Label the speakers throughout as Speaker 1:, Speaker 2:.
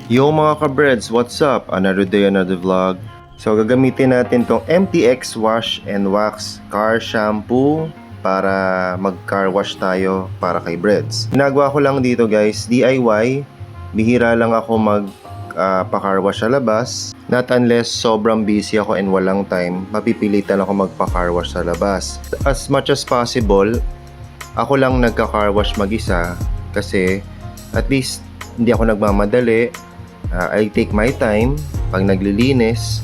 Speaker 1: Yo mga ka-breads, what's up? Another day, another vlog. So gagamitin natin tong MTX Wash and Wax Car Shampoo para mag-car wash tayo para kay breads. Ginagawa ko lang dito guys, DIY. Bihira lang ako pa-car wash sa labas. Not unless sobrang busy ako and walang time, mapipilitan ako magpa-car wash sa labas. As much as possible, ako lang nagka-car wash mag-isa kasi at least hindi ako nagmamadali. I take my time pag naglilinis.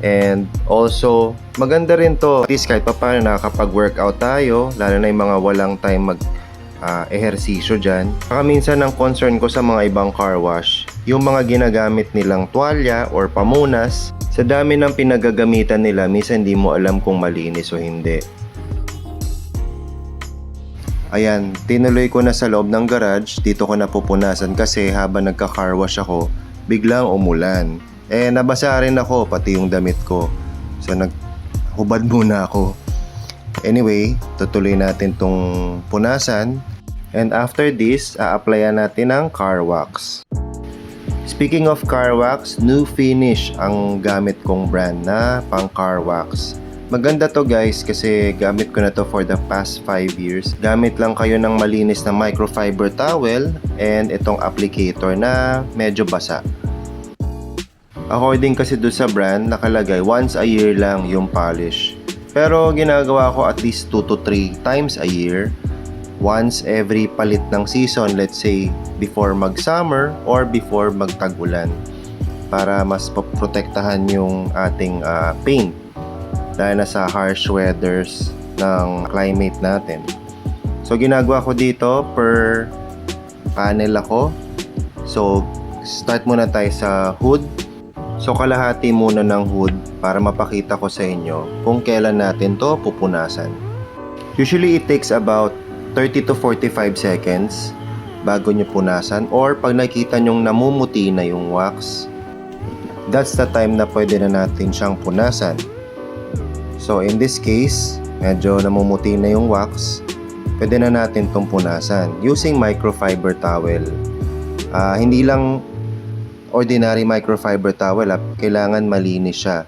Speaker 1: And also, maganda rin to. At least kahit pa paano nakakapag-workout tayo, lalo na yung mga walang time ehersisyo dyan. Saka minsan ang concern ko sa mga ibang car wash, yung mga ginagamit nilang tuwalya or pamunas, sa dami ng pinagagamitan nila, minsan hindi mo alam kung malinis o hindi. Ayan, tinuloy ko na sa loob ng garage, dito ko napupunasan kasi habang nagka-car wash ako, biglang umulan. Nabasa rin ako, pati yung damit ko. So naghubad muna ako. Anyway, tutuloy natin tong punasan. And after this, a-applyan natin ang car wax. Speaking of car wax, New Finish ang gamit kong brand na pang car wax. Maganda to guys kasi gamit ko na to for the past 5 years. Gamit lang kayo ng malinis na microfiber towel and itong applicator na medyo basa. According kasi doon sa brand, nakalagay once a year lang yung polish. Pero ginagawa ko at least 2 to 3 times a year. Once every palit ng season, let's say before mag-summer or before mag-tag-ulan. Para mas protektahan yung ating paint. Dahil na sa harsh weathers ng climate natin. So ginagawa ko dito per panel ako. So start muna tayo sa hood. So kalahati muna ng hood para mapakita ko sa inyo kung kailan natin to pupunasan. Usually it takes about 30 to 45 seconds bago nyo punasan, or pag nakita nyong namumuti na yung wax, that's the time na pwede na natin siyang punasan. So in this case, medyo namumuti na yung wax, pwede na natin itong punasan using microfiber towel. Hindi lang ordinary microfiber towel, kailangan malinis siya.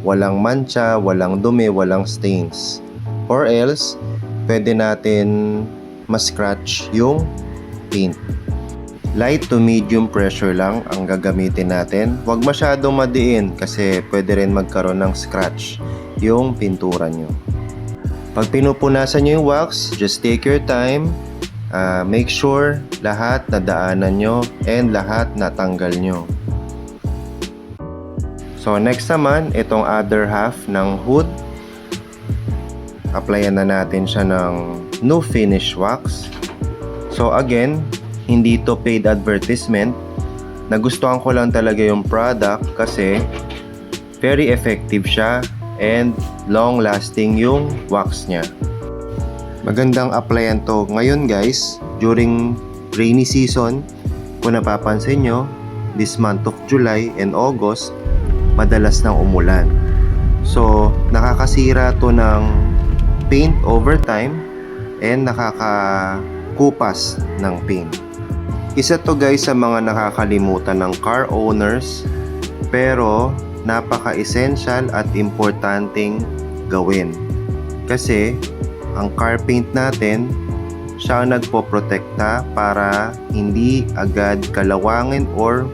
Speaker 1: Walang mancha, walang dumi, walang stains. Or else, pwede natin ma-scratch yung paint. Light to medium pressure lang ang gagamitin natin. Huwag masyadong madiin kasi pwede rin magkaroon ng scratch yung pintura nyo. Pag pinupunasan nyo yung wax, just take your time. Make sure lahat nadaanan nyo and lahat natanggal nyo. So next naman, itong other half ng hood, applyan na natin siya ng New Finish wax. So again, hindi to paid advertisement. Nagustuhan ko lang talaga yung product kasi very effective siya and long lasting yung wax niya. Magandang applyan to ngayon guys, during rainy season. Kung napapansin nyo, this month of July and August, madalas nang umulan. So nakakasira to ng paint over time and nakakakupas ng paint. Isa to guys sa mga nakakalimutan ng car owners, pero napaka-essential at importanteng gawin. Kasi ang car paint natin, siya ang nagpoprotekta para hindi agad kalawangin or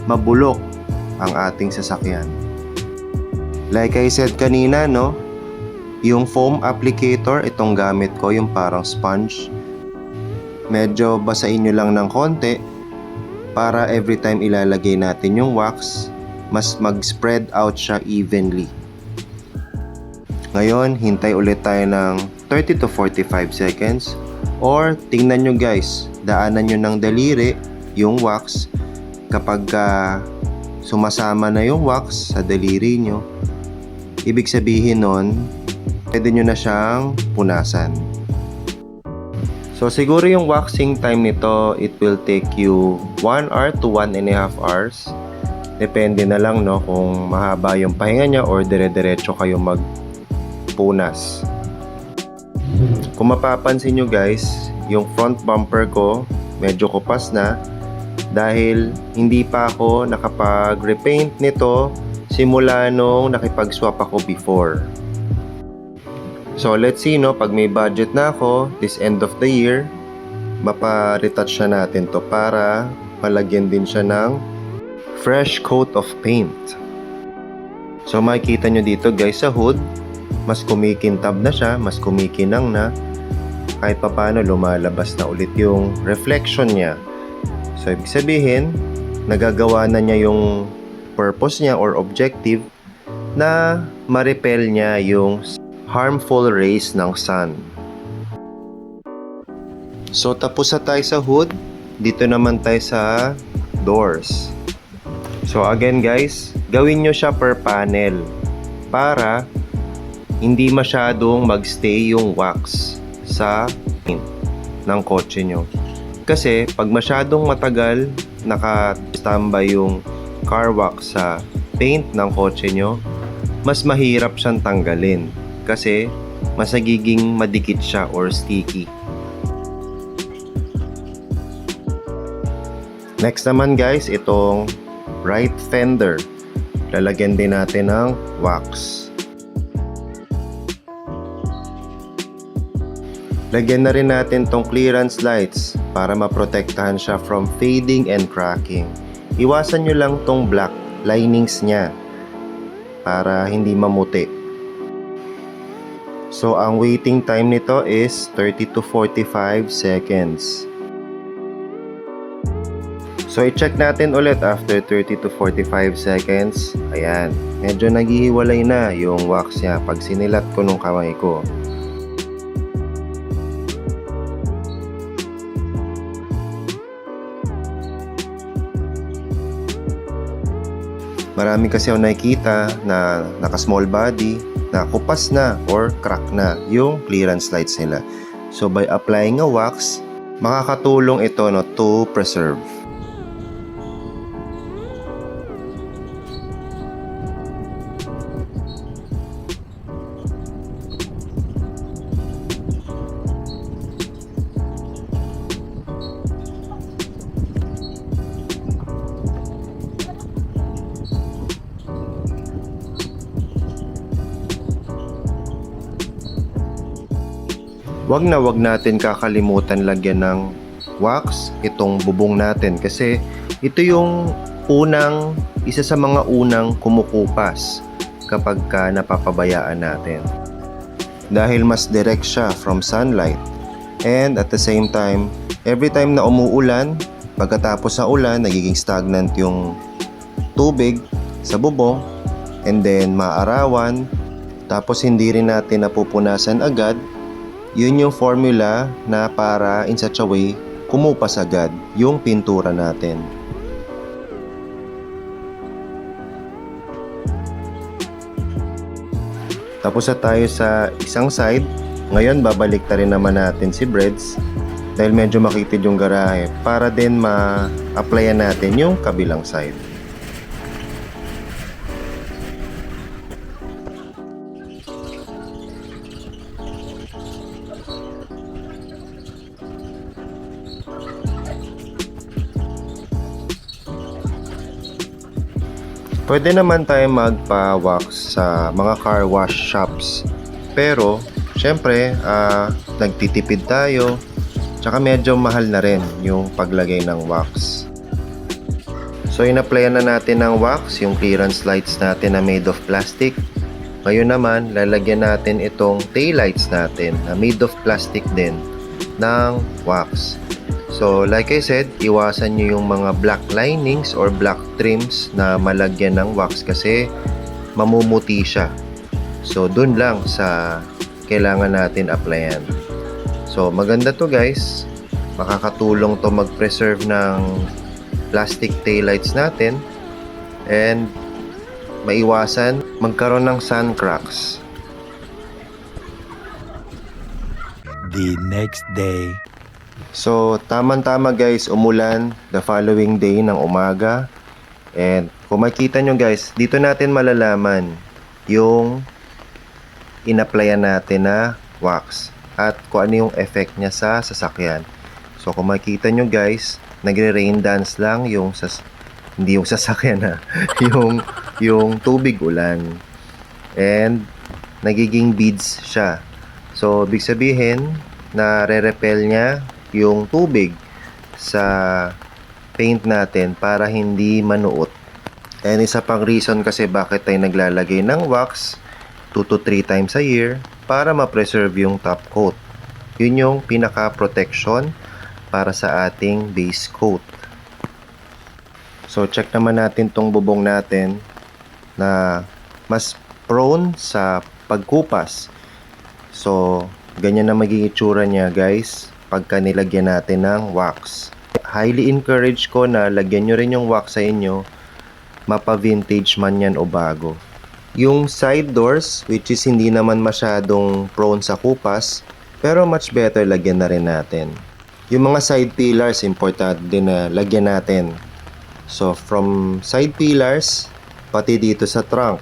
Speaker 1: mabulok ang ating sasakyan. Like I said kanina, no, yung foam applicator, itong gamit ko, yung parang sponge. Medyo basain nyo lang ng konti para every time ilalagay natin yung wax, mas mag-spread out siya evenly. Ngayon, hintay ulit tayo ng 30 to 45 seconds, or tingnan nyo guys, daanan nyo ng daliri yung wax. Kapag sumasama na yung wax sa daliri nyo, ibig sabihin nun, pwede nyo na siyang punasan. So siguro yung waxing time nito, it will take you 1 hour to 1.5 hours. Depende na lang no kung mahaba yung pahinga niya or dire-diretso kayo magpunas. Kung mapapansin nyo guys, yung front bumper ko medyo kupas na dahil hindi pa ako nakapag-repaint nito simula nung nakipag-swap ako before. So let's see, no, pag may budget na ako this end of the year, mapa-retouch na natin to para palagyan din siya ng fresh coat of paint. So makikita nyo dito guys sa hood, mas kumikintab na siya, mas kumikinang na. Kahit papano lumalabas na ulit yung reflection niya. So ibig sabihin, nagagawa na niya yung purpose niya or objective na ma-repel niya yung harmful rays ng sun. So tapos na tayo sa hood, dito naman tayo sa doors. So again guys, gawin nyo siya per panel para hindi masyadong magstay yung wax sa paint ng kotse nyo. Kasi pag masyadong matagal naka-standby yung car wax sa paint ng kotse nyo, mas mahirap siyang tanggalin kasi mas nagiging madikit siya or sticky. Next naman guys, itong right fender. Lalagyan din natin ng wax. Lagyan na rin natin tong clearance lights para maprotektahan siya from fading and cracking. Iwasan nyo lang tong black linings niya para hindi mamuti. So ang waiting time nito is 30 to 45 seconds. So i-check natin ulit after 30 to 45 seconds. Ayan, medyo naghihiwalay na yung wax niya pag sinilat ko nung kamay ko. Marami kasi ako nakikita na naka-small body, na kupas na or crack na yung clearance lights nila. So by applying a wax, makakatulong ito to preserve. Wag natin kakalimutan lagyan ng wax itong bubong natin kasi ito yung isa sa mga unang kumukupas kapag napapabayaan natin. Dahil mas direct siya from sunlight, and at the same time, every time na umuulan, pagkatapos sa ulan, nagiging stagnant yung tubig sa bubong, and then maarawan, tapos hindi rin natin napupunasan agad. Yun yung formula na para in such a way, kumupas agad yung pintura natin. Tapos na tayo sa isang side. Ngayon babalik ta rin naman natin si Breads dahil medyo makitid yung garahe para din ma-applyan natin yung kabilang side. Pwede naman tayo magpa-wax sa mga car wash shops. Pero, syempre, nagtitipid tayo. Tsaka medyo mahal na rin yung paglagay ng wax. So, in-applyan na natin ng wax, yung clearance lights natin na made of plastic. Ngayon naman, lalagyan natin itong taillights natin na made of plastic din ng wax. So, like I said, iwasan nyo yung mga black linings or black trims na malagyan ng wax kasi mamumuti siya. So, dun lang sa kailangan natin applyan. So, maganda to guys. Makakatulong to mag-preserve ng plastic taillights natin and maiwasan magkaroon ng sun cracks.
Speaker 2: The next day.
Speaker 1: So, tamang-tama guys, umulan the following day ng umaga. And kung makita nyo guys, dito natin malalaman yung in-applyan natin na wax at kung ano yung effect niya sa sasakyan. So, kung makita nyo guys, nagre-rain dance lang yung hindi yung sasakyan na yung tubig ulan. And nagiging beads siya. So, ibig sabihin, na re-repel niya yung tubig sa paint natin para hindi manuot. And isa pang reason kasi bakit tayo naglalagay ng wax 2 to 3 times a year para ma-preserve yung top coat. Yun yung pinaka-protection para sa ating base coat. So, check naman natin tong bubong natin na mas prone sa pagkupas. So, ganyan na magiging itsura niya guys pagka nilagyan natin ng wax. Highly encourage ko na lagyan nyo rin yung wax sa inyo, mapa-vintage man yan o bago. Yung side doors, which is hindi naman masyadong prone sa kupas, pero much better lagyan na rin natin. Yung mga side pillars, importante din na lagyan natin. So, from side pillars, pati dito sa trunk,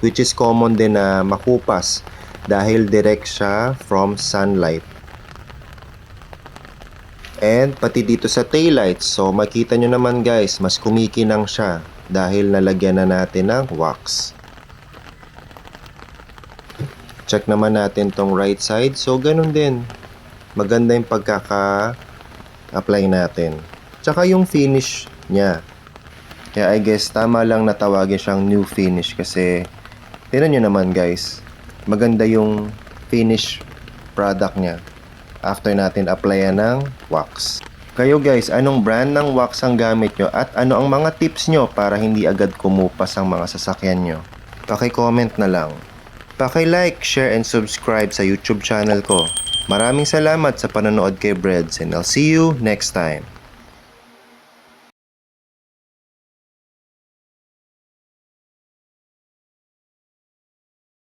Speaker 1: which is common din na makupas dahil direct siya from sunlight. And pati dito sa taillights, so makita nyo naman guys, mas kumikinang siya dahil nalagyan na natin ng wax. Check naman natin tong right side, so ganun din. Maganda yung pagkaka-apply natin. Tsaka yung finish niya. Kaya I guess tama lang natawagin siyang new finish kasi tingnan nyo naman guys, maganda yung finish product niya after natin applyan ng wax. Kayo guys, anong brand ng wax ang gamit nyo at ano ang mga tips nyo para hindi agad kumupas ang mga sasakyan nyo? Paki-comment na lang. Paki-like, share, and subscribe sa YouTube channel ko. Maraming salamat sa panonood kay Breads and I'll see you next time.